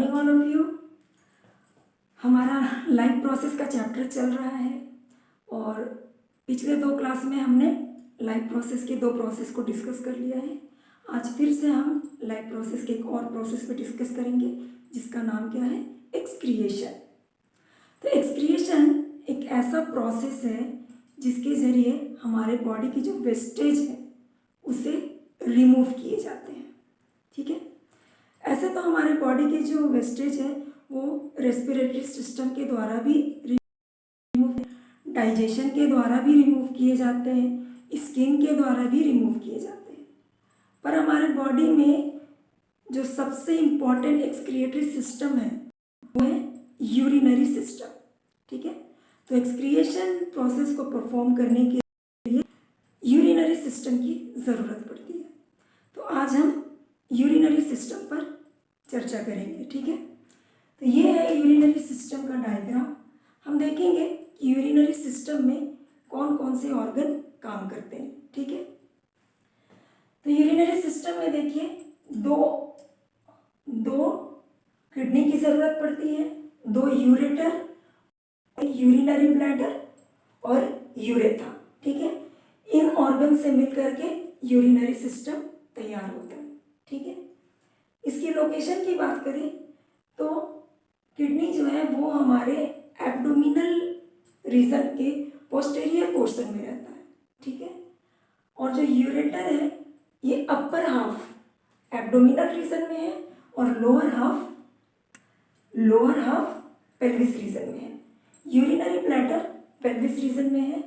Morning all of you. हमारा life process का chapter चल रहा है और पिछले 2 क्लास में हमने लाइफ प्रोसेस के 2 प्रोसेस को डिस्कस कर लिया है। आज फिर से हम लाइफ प्रोसेस के एक और प्रोसेस पे डिस्कस करेंगे जिसका नाम क्या है, एक्सक्रिएशन। तो एक्सक्रिएशन एक ऐसा प्रोसेस है जिसके ज़रिए हमारे बॉडी की जो वेस्टेज है उसे रिमूव किए जाते हैं। ठीक है, ऐसे तो हमारे बॉडी के जो वेस्टेज है वो रेस्पिरेटरी सिस्टम के द्वारा भी रिमूव, डाइजेशन के द्वारा भी रिमूव किए जाते हैं, स्किन के द्वारा भी रिमूव किए जाते हैं। पर हमारे बॉडी में जो सबसे इम्पॉर्टेंट एक्सक्रिएटरी सिस्टम है वो है यूरिनरी सिस्टम। ठीक है, तो एक्सक्रिएशन प्रोसेस को परफॉर्म करने के लिए यूरिनरी सिस्टम की ज़रूरत पड़ती है। तो आज हम यूरिनरी सिस्टम पर चर्चा करेंगे। ठीक है, तो ये है यूरिनरी सिस्टम का डायग्राम। हम देखेंगे कि यूरिनरी सिस्टम में कौन कौन से ऑर्गन काम करते हैं। ठीक है, तो यूरिनरी सिस्टम में देखिए दो किडनी की ज़रूरत पड़ती है, 2 यूरेटर, यूरिनरी ब्लैडर और यूरेथा। ठीक है, इन ऑर्गन से मिलकर के यूरिनरी सिस्टम तैयार होता है। ठीक है, इसकी लोकेशन की बात करें तो किडनी जो है वो हमारे एब्डोमिनल रीजन के पोस्टीरियर पोर्शन में रहता है। ठीक है, और जो यूरेटर है ये अपर हाफ एब्डोमिनल रीजन में है और लोअर हाफ पेल्विस रीजन में है। यूरिनरी ब्लैडर पेल्विस रीजन में है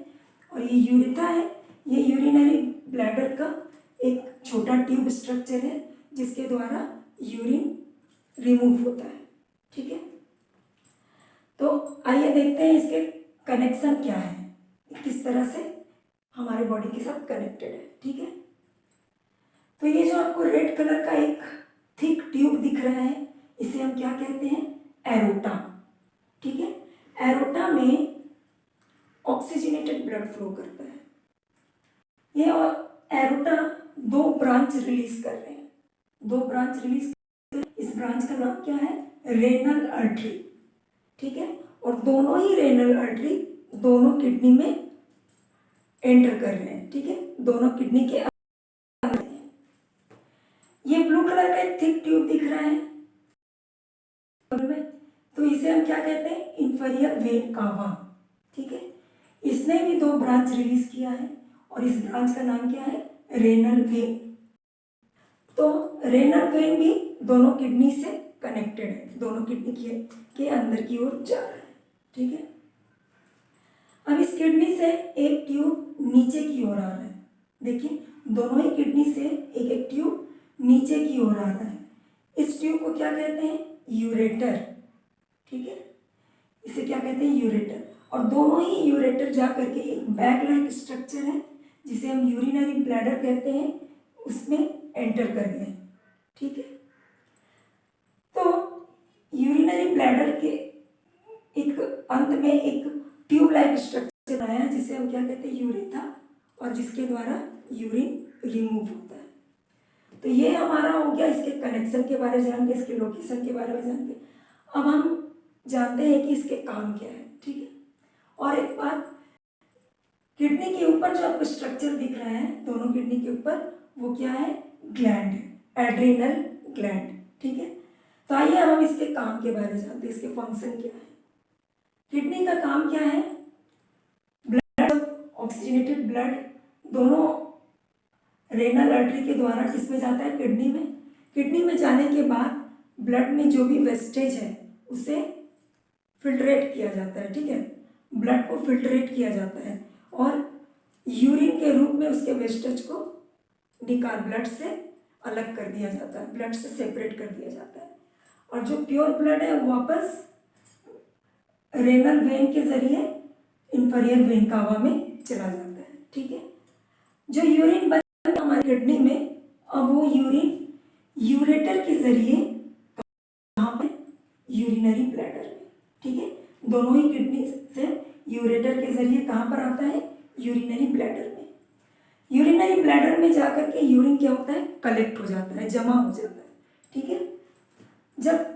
और ये यूरेथा है, ये यूरिनरी ब्लैडर का एक छोटा ट्यूब स्ट्रक्चर है जिसके द्वारा यूरिन रिमूव होता है। ठीक है, तो आइए देखते हैं इसके कनेक्शन क्या है, किस तरह से हमारे बॉडी के साथ कनेक्टेड है। ठीक है, तो ये जो आपको रेड कलर का एक थिक ट्यूब दिख रहा है इसे हम क्या कहते हैं, एरोटा। ठीक है, एरोटा में ऑक्सीजनेटेड ब्लड फ्लो करता है। ये एरोटा 2 ब्रांच रिलीज कर रहे हैं, 2 ब्रांच रिलीज। इस ब्रांच का नाम क्या है, रेनल आर्टरी। ठीक है, और दोनों ही रेनल आर्टरी दोनों किडनी में एंटर कर रहे हैं। ठीक है, दोनों किडनी के अंदर। ये ब्लू कलर का एक थिक ट्यूब दिख रहा है तो इसे हम क्या कहते हैं, इंफीरियर वेन कावा। ठीक है, इसने भी 2 ब्रांच रिलीज किया है और इस ब्रांच का नाम क्या है, रेनल वेन। तो रेनल वेन भी दोनों किडनी से कनेक्टेड है, दोनों किडनी के अंदर की ओर जा रहा है। ठीक है, अब इस किडनी से एक ट्यूब नीचे की ओर आ रहा है। देखिए, दोनों ही किडनी से एक एक ट्यूब नीचे की ओर आ रहा है। इस ट्यूब को क्या कहते हैं, यूरेटर। ठीक है, इसे क्या कहते हैं, यूरेटर। और दोनों ही यूरेटर जा करके एक बैग लाइक स्ट्रक्चर है जिसे हम यूरिनरी ब्लैडर कहते हैं, उसमें एंटर कर गए। ठीक है, तो यूरिनरी ब्लैडर के एक अंत में एक ट्यूब लाइक स्ट्रक्चर आया जिसे हम क्या कहते हैं, यूरेथा, और जिसके द्वारा यूरिन रिमूव होता है। तो ये हमारा हो गया इसके कनेक्शन के बारे में जान के, इसके लोकेशन के बारे में जान के। अब हम जानते हैं कि इसके काम क्या है। ठीक है, और एक बात, किडनी के ऊपर जो आपको स्ट्रक्चर दिख रहा है दोनों किडनी के ऊपर, वो क्या है, ग्लैंड है, एड्रिनल ग्लैंड। ठीक है, तो आइए हम इसके काम के बारे में जानते हैं, इसके फंक्शन क्या है। किडनी का काम क्या है, ब्लड, ऑक्सीजनेटेड ब्लड दोनों रेनल आर्टरी के द्वारा किसमें जाता है, किडनी में। किडनी में जाने के बाद ब्लड में जो भी वेस्टेज है उसे फिल्ट्रेट किया जाता है। ठीक है, ब्लड को फिल्ट्रेट किया जाता है और यूरिन के रूप में उसके वेस्टेज को ब्लड से अलग कर दिया जाता है, ब्लड से सेपरेट कर दिया जाता है। और जो प्योर ब्लड है वो वापस रेनल वेन के जरिए इंफीरियर वेन कावा में चला जाता है। ठीक है, जो यूरिन बनता है हमारी किडनी में, अब वो यूरिन यूरेटर के जरिए कहाँ पे, यूरिनरी ब्लैडर में। ठीक है, दोनों ही किडनी से यूरेटर के जरिए कहाँ पर आता है, यूरिनरी ब्लैडर में। यूरिनरी ब्लैडर में जाकर के यूरिन क्या होता है, कलेक्ट हो जाता है, जमा हो जाता है। ठीक है, जब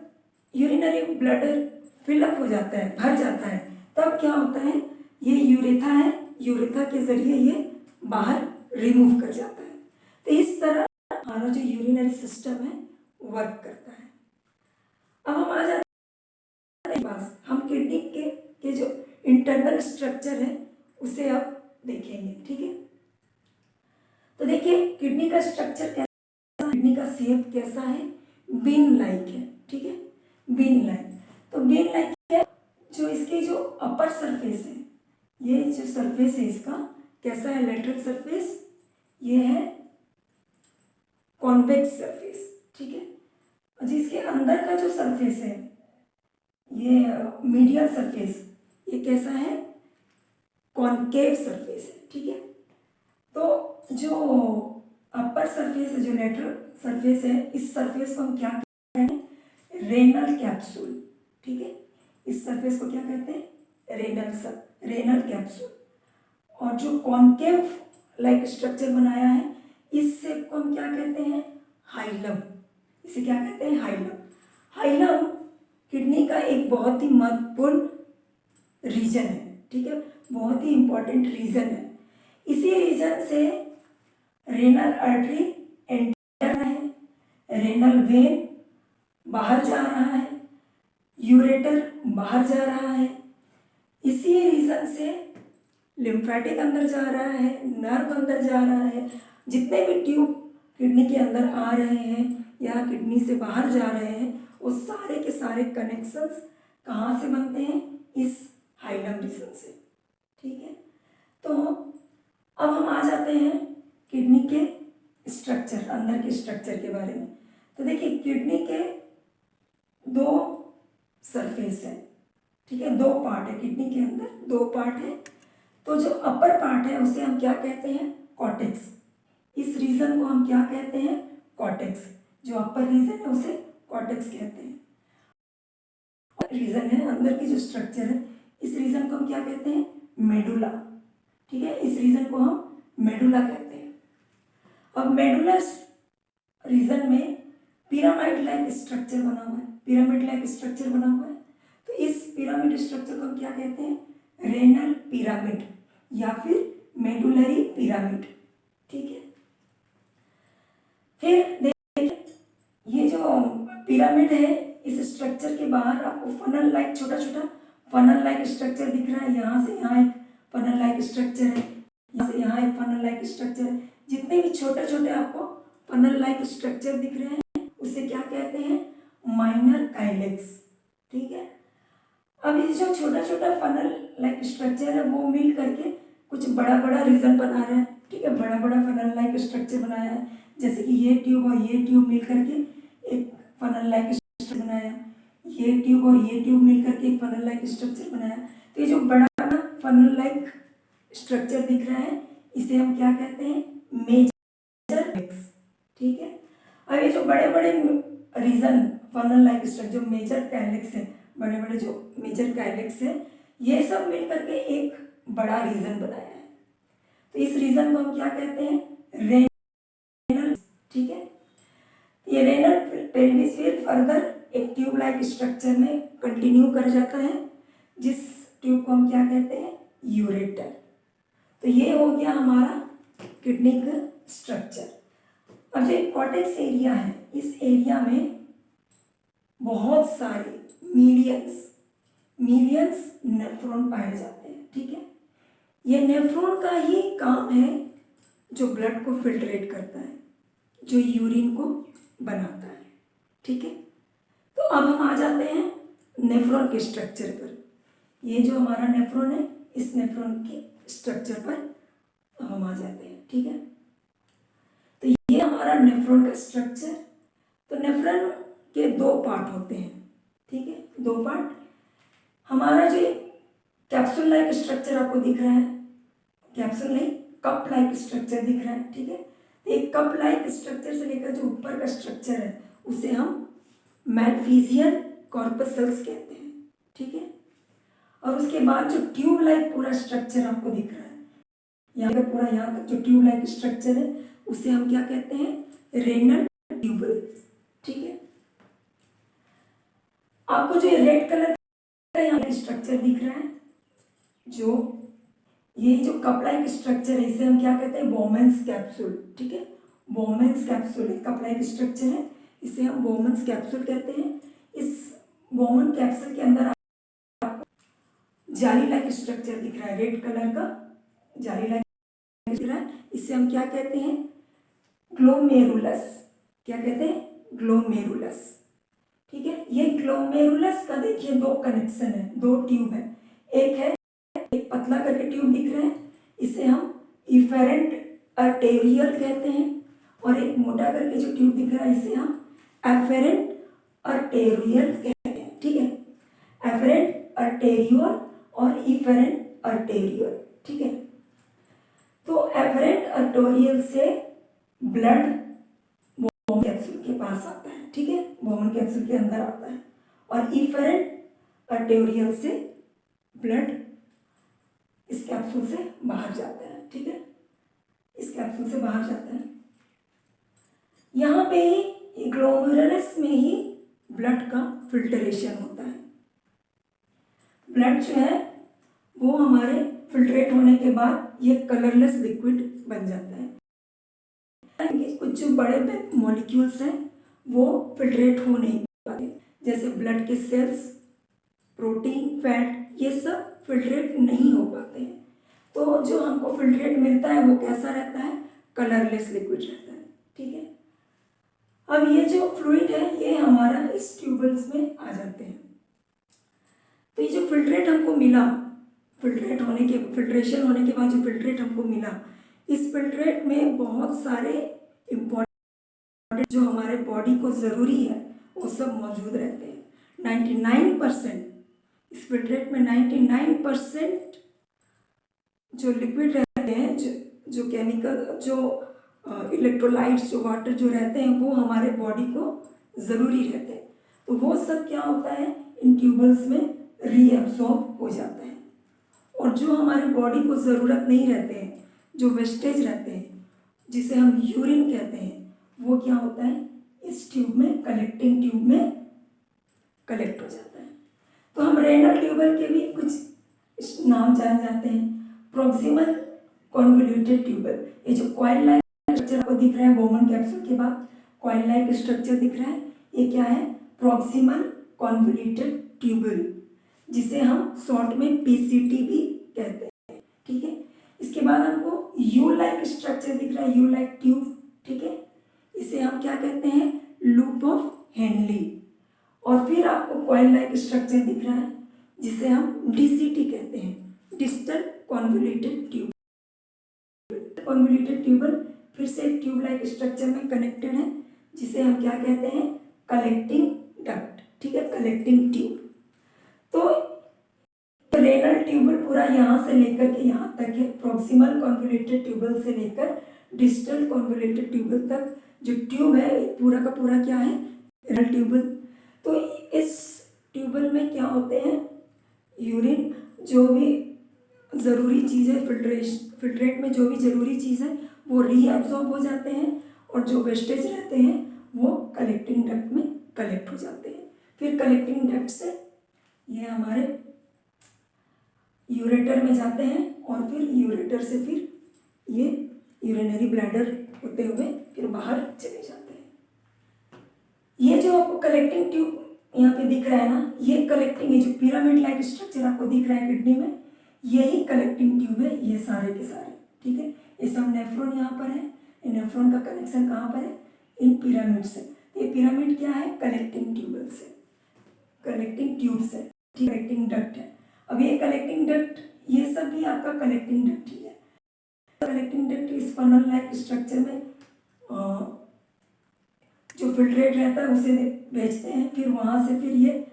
यूरिनरी ब्लडर फिलअप हो जाता है, भर जाता है, तब क्या होता है, ये यूरेथा है, यूरेथा के जरिए ये बाहर रिमूव कर जाता है। तो इस तरह हमारा जो यूरिनरी सिस्टम है वर्क करता है। अब हम आ जाते हैं पास, हम किडनी के जो इंटरनल स्ट्रक्चर है उसे अब देखेंगे। ठीक है, तो देखिए किडनी का स्ट्रक्चर कैसा, किडनी का शेप कैसा है, बीन लाइक है। ठीक है, बीन लाइक, तो बीन लाइक है, जो इसके जो अपर सरफेस है, ये जो सरफेस है इसका कैसा है, लेटरल सरफेस, ये है कॉन्वेक्स सरफेस। ठीक है, और जिसके अंदर का जो सरफेस है, ये मीडियल सरफेस, ये कैसा है, कॉनकेव सरफेस है। ठीक है, तो जो अपर सरफेस है, जो लेटरल सरफेस है, इस सरफेस को हम क्या कहते हैं, रेनल कैप्सूल। ठीक है, इस सरफेस को क्या कहते हैं, रेनल कैप्सूल। और जो कॉनकेव लाइक स्ट्रक्चर बनाया है, इस शेप को हम क्या कहते हैं, हाइलम। इसे क्या कहते हैं, हाइलम। हाइलम किडनी का एक बहुत ही महत्वपूर्ण रीजन है। ठीक है, बहुत ही इंपॉर्टेंट रीजन है। इसी रीजन से रेनल आर्टरी एंटर है, रेनल वेन बाहर जा रहा है, यूरेटर बाहर जा रहा है। इसी रीजन से लिम्फेटिक अंदर जा रहा है, नर्व अंदर जा रहा है। जितने भी ट्यूब किडनी के अंदर आ रहे हैं या किडनी से बाहर जा रहे हैं, वो सारे के सारे कनेक्शंस कहाँ से बनते हैं, इस हाइलम रीजन से। ठीक है, तो अब हम आ जाते हैं किडनी के स्ट्रक्चर, अंदर के स्ट्रक्चर के बारे में। तो देखिए किडनी के दो सरफेस है। ठीक है, दो पार्ट है किडनी के अंदर, दो पार्ट है। तो जो अपर पार्ट है उसे हम क्या कहते हैं, कॉर्टेक्स। इस रीजन को हम क्या कहते हैं, कॉर्टेक्स। जो अपर रीजन है उसे कॉर्टेक्स कहते हैं। और रीजन है अंदर की जो स्ट्रक्चर है, इस रीजन को हम क्या कहते हैं, मेडुला। ठीक है, इस रीजन को हम मेडुला कहते हैं। अब मेडुला रीजन में पिरामिड लाइक स्ट्रक्चर बना हुआ है, पिरामिड लाइक स्ट्रक्चर बना हुआ है। तो इस पिरामिड स्ट्रक्चर को हम क्या कहते हैं, रेनल पिरामिड या फिर मेडुलरी पिरामिड। ठीक है, फिर देखिए ये जो पिरामिड है, इस स्ट्रक्चर के बाहर आपको फनल लाइक, छोटा छोटा फनल लाइक स्ट्रक्चर दिख रहा है। यहाँ से यहाँ एक फनल लाइक स्ट्रक्चर है, यहाँ से यहाँ एक फनल लाइक स्ट्रक्चर है। जितने भी छोटे छोटे आपको फनल लाइक स्ट्रक्चर दिख रहे हैं उसे क्या कहते हैं, माइनर काइलेक्स। ठीक है, अब ये जो छोटा छोटा फनल लाइक स्ट्रक्चर है वो मिल करके कुछ बड़ा बड़ा रीजन बना रहा है। ठीक है, बड़ा बड़ा फनल लाइक स्ट्रक्चर बनाया है, जैसे कि ये ट्यूब और ये ट्यूब मिल करके एक फनल लाइक स्ट्रक्चर बनाया, ये ट्यूब और ये ट्यूब मिल करके एक फनल लाइक स्ट्रक्चर बनाया। तो ये जो बड़ा फनल लाइक स्ट्रक्चर दिख रहा है इसे हम क्या कहते हैं, मेजर काइलेक्स। ठीक है, अब ये जो बड़े बड़े रीजन फनल लाइक स्ट्रक्चर, जो मेजर काइलेक्स है, बड़े बड़े जो मेजर काइलेक्स है, ये सब मिल करके एक बड़ा रीजन बनाया है। तो इस रीजन को हम क्या कहते हैं, रेनल। ठीक है, ये रेनल पेल्विस फिर फर्दर एक ट्यूब लाइक स्ट्रक्चर में कंटिन्यू कर जाता है, जिस ट्यूब को हम क्या कहते हैं, यूरेटर। तो ये हो गया हमारा किडनी का स्ट्रक्चर। अब जो कॉर्टेक्स एरिया है, इस एरिया में बहुत सारे मिलियंस नेफ्रॉन पाए जाते हैं। ठीक है, ये नेफ्रॉन का ही काम है जो ब्लड को फिल्ट्रेट करता है, जो यूरिन को बनाता है। ठीक है, तो अब हम आ जाते हैं नेफ्रॉन के स्ट्रक्चर पर। ये जो हमारा नेफ्रॉन है, इस नेफ्रॉन के स्ट्रक्चर पर हम आ जाते हैं। ठीक है, तो ये हमारा नेफ्रॉन का स्ट्रक्चर। तो नेफ्रॉन के दो पार्ट होते हैं। ठीक है, दो पार्ट। हमारा जो कैप्सूल लाइक स्ट्रक्चर आपको दिख रहा है, कैप्सूल नहीं, कप लाइक स्ट्रक्चर दिख रहा है। ठीक है, तो एक कप लाइक स्ट्रक्चर से लेकर जो ऊपर का स्ट्रक्चर है उसे हम मैलफिजियन कॉर्पसल्स कहते हैं। ठीक है, और उसके बाद जो ट्यूब लाइक पूरा स्ट्रक्चर आपको दिख रहा है, यहाँ पर पूरा यहाँ तक जो ट्यूब लाइक स्ट्रक्चर है उसे हम क्या कहते हैं, रेनल ट्यूबल्स। ठीक है, आपको जो रेड कलर का यहाँ स्ट्रक्चर दिख रहा है, जो ये जो कपड़ा एक स्ट्रक्चर है, इसे हम क्या कहते हैं, बोमेंस कैप्सूल। ठीक है, बोमेंस कैप्सूल है, कपड़ा एक स्ट्रक्चर है, इसे हम बोमेंस कैप्सूल कहते हैं। इस बोमेन कैप्सूल के अंदर जाली लाइक स्ट्रक्चर दिख रहा है, रेड कलर का जाली लाइक दिख रहा है, इसे हम क्या कहते हैं, ग्लोमेरुलस। क्या कहते हैं, ग्लोमेरुलस। ठीक है, ये ग्लोमेरुलस का देखिए दो कनेक्शन है, दो ट्यूब है, एक है, एक पतला करके ट्यूब दिख रहा है, इसे हम इफेरेंट अर्टेरियल कहते हैं, और एक मोटा करके जो ट्यूब दिख रहा है इसे हम एफेरेंट अर्टेरियल कहते हैं। ठीक है, एफेरेंट अर्टेरियल और इफेरेंट अर्टेरियल। ठीक है, तो एफेरेंट अर्टेरियल से ब्लड बोमन कैप्सूल के पास आता है। ठीक है, बोमन कैप्सूल के अंदर आता है, और इफेरेंट अर्टेरियल से ब्लड इस कैप्सूल से बाहर जाता है। ठीक है, इस कैप्सूल से बाहर जाता है। यहाँ पे ही ग्लोमेरुलस में ही ब्लड का फिल्टरेशन होता है। ब्लड जो है वो हमारे फिल्ट्रेट होने के बाद ये कलरलेस लिक्विड बन जाता है। कुछ जो बड़े मॉलिक्यूल्स हैं वो फिल्ट्रेट हो नहीं पाते, जैसे ब्लड के सेल्स, प्रोटीन, फैट, ये सब फिल्ट्रेट नहीं हो पाते हैं। तो जो हमको फिल्ट्रेट मिलता है वो कैसा रहता है, कलरलेस लिक्विड रहता है। ठीक है, अब ये जो फ्लूइड है ये हमारा इस ट्यूबल्स में आ जाते हैं। तो ये जो फिल्ट्रेट हमको मिला, फिल्ट्रेशन होने के बाद जो फिल्ट्रेट हमको मिला, इस फिल्ट्रेट में बहुत सारे इम्पॉर्टेंट जो हमारे बॉडी को ज़रूरी है वो सब मौजूद रहते हैं। 99% इस फिल्ट्रेट में 99% जो लिक्विड रहते हैं, जो केमिकल, जो इलेक्ट्रोलाइट्स, जो वाटर जो रहते हैं वो हमारे बॉडी को ज़रूरी रहते हैं। तो वो सब क्या होता है, इन ट्यूबल्स में रीअब्सॉर्ब हो जाता है, और जो हमारे बॉडी को ज़रूरत नहीं रहते हैं, जो वेस्टेज रहते हैं, जिसे हम यूरिन कहते हैं, वो क्या होता है, इस ट्यूब में, कलेक्टिंग ट्यूब में कलेक्ट हो जाता है। तो हम रेनल ट्यूबल के भी कुछ नाम जान जाते हैं। प्रॉक्सिमल कॉन्वोल्यूटेड ट्यूबल, ये जो कॉइल लाइक स्ट्रक्चर आपको दिख रहा है, बोमन कैप्सूल के बाद कॉइल लाइक स्ट्रक्चर दिख रहा है, ये क्या है, प्रॉक्सिमल कॉन्वोल्यूटेड ट्यूबल, जिसे हम शॉर्ट में पीसीटी भी कहते हैं। ठीक है, इसके बाद हमको यू लाइक स्ट्रक्चर दिख रहा है, यू लाइक ट्यूब। ठीक है, इसे हम क्या कहते हैं, लूप ऑफ हेनली। और फिर आपको कॉइल लाइक स्ट्रक्चर दिख रहा है जिसे हम डीसीटी कहते हैं, distal convoluted tube. Convoluted tubule फिर से एक ट्यूब लाइक स्ट्रक्चर में कनेक्टेड है, जिसे हम क्या कहते हैं, कलेक्टिंग डक्ट। ठीक है, कलेक्टिंग ट्यूब। तो रेनल ट्यूबल पूरा यहाँ से लेकर के यहाँ तक है, प्रॉक्सिमल कॉन्वोल्यूटेड ट्यूबल से लेकर डिस्टल कॉन्वोल्यूटेड ट्यूबल तक जो ट्यूब है पूरा का पूरा क्या है, रेनल ट्यूबल। तो इस ट्यूबल में क्या होते हैं, यूरिन, जो भी ज़रूरी चीज़ है, फिल्ट्रेट में जो भी ज़रूरी चीज़ है वो रीअब्सॉर्ब हो जाते हैं, और जो वेस्टेज रहते हैं वो कलेक्टिंग डक्ट में कलेक्ट हो जाते हैं। फिर कलेक्टिंग डक्ट से ये हमारे यूरेटर में जाते हैं, और फिर यूरेटर से फिर ये यूरिनरी ब्लैडर होते हुए फिर बाहर चले जाते हैं। ये जो आपको कलेक्टिंग ट्यूब यहाँ पे दिख रहा है ना, ये कलेक्टिंग है, जो पिरामिड लाइक स्ट्रक्चर आपको दिख रहा है किडनी में, यही कलेक्टिंग ट्यूब है, ये सारे के सारे। ठीक है, ये सब नेफ्रॉन यहाँ पर है, नेफ्रॉन का कनेक्शन कहाँ पर है, इन पिरामिड से। ये पिरामिड क्या है, कलेक्टिंग ट्यूबल से, कलेक्टिंग ट्यूब से। ठीक, कलेक्टिंग डक्ट है। अब ये कलेक्टिंग डक्ट, ये सब भी आपका कलेक्टिंग डक्ट ही है। कलेक्टिंग डक्ट इस फनल लाइक स्ट्रक्चर में जो फिल्ट्रेट रहता है उसे भेजते हैं, फिर वहाँ से फिर ये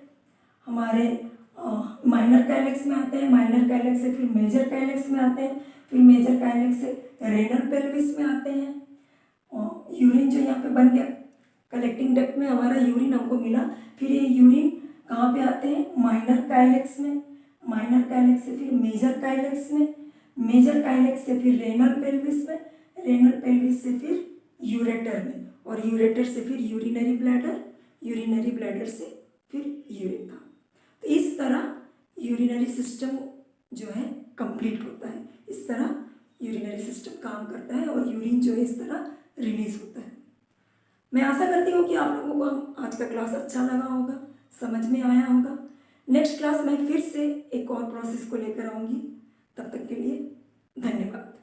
हमारे माइनर कैलेक्स में आते हैं, माइनर कैलेक्स से फिर मेजर कैलेक्स में आते हैं, फिर मेजर कैलेक्स से रेनल पेल्विस में आते हैं। यूरिन जो यहाँ पे बन गया कलेक्टिंग डक्ट में, हमारा यूरिन हमको मिला, फिर ये यूरिन कहाँ पे आते हैं, माइनर कैलेक्स में, माइनर कैलेक्स से फिर मेजर कैलेक्स में, मेजर कैलेक्स से फिर रेनल पेल्विस में, रेनल पेल्विस से फिर यूरेटर में, और यूरेटर से फिर यूरिनरी ब्लैडर, यूरिनरी ब्लैडर से फिर यूरिन। यूरिनरी सिस्टम जो है कंप्लीट होता है। इस तरह यूरिनरी सिस्टम काम करता है और यूरिन जो है इस तरह रिलीज होता है। मैं आशा करती हूँ कि आप लोगों को आज का क्लास अच्छा लगा होगा, समझ में आया होगा। नेक्स्ट क्लास में फिर से एक और प्रोसेस को लेकर आऊँगी। तब तक के लिए धन्यवाद।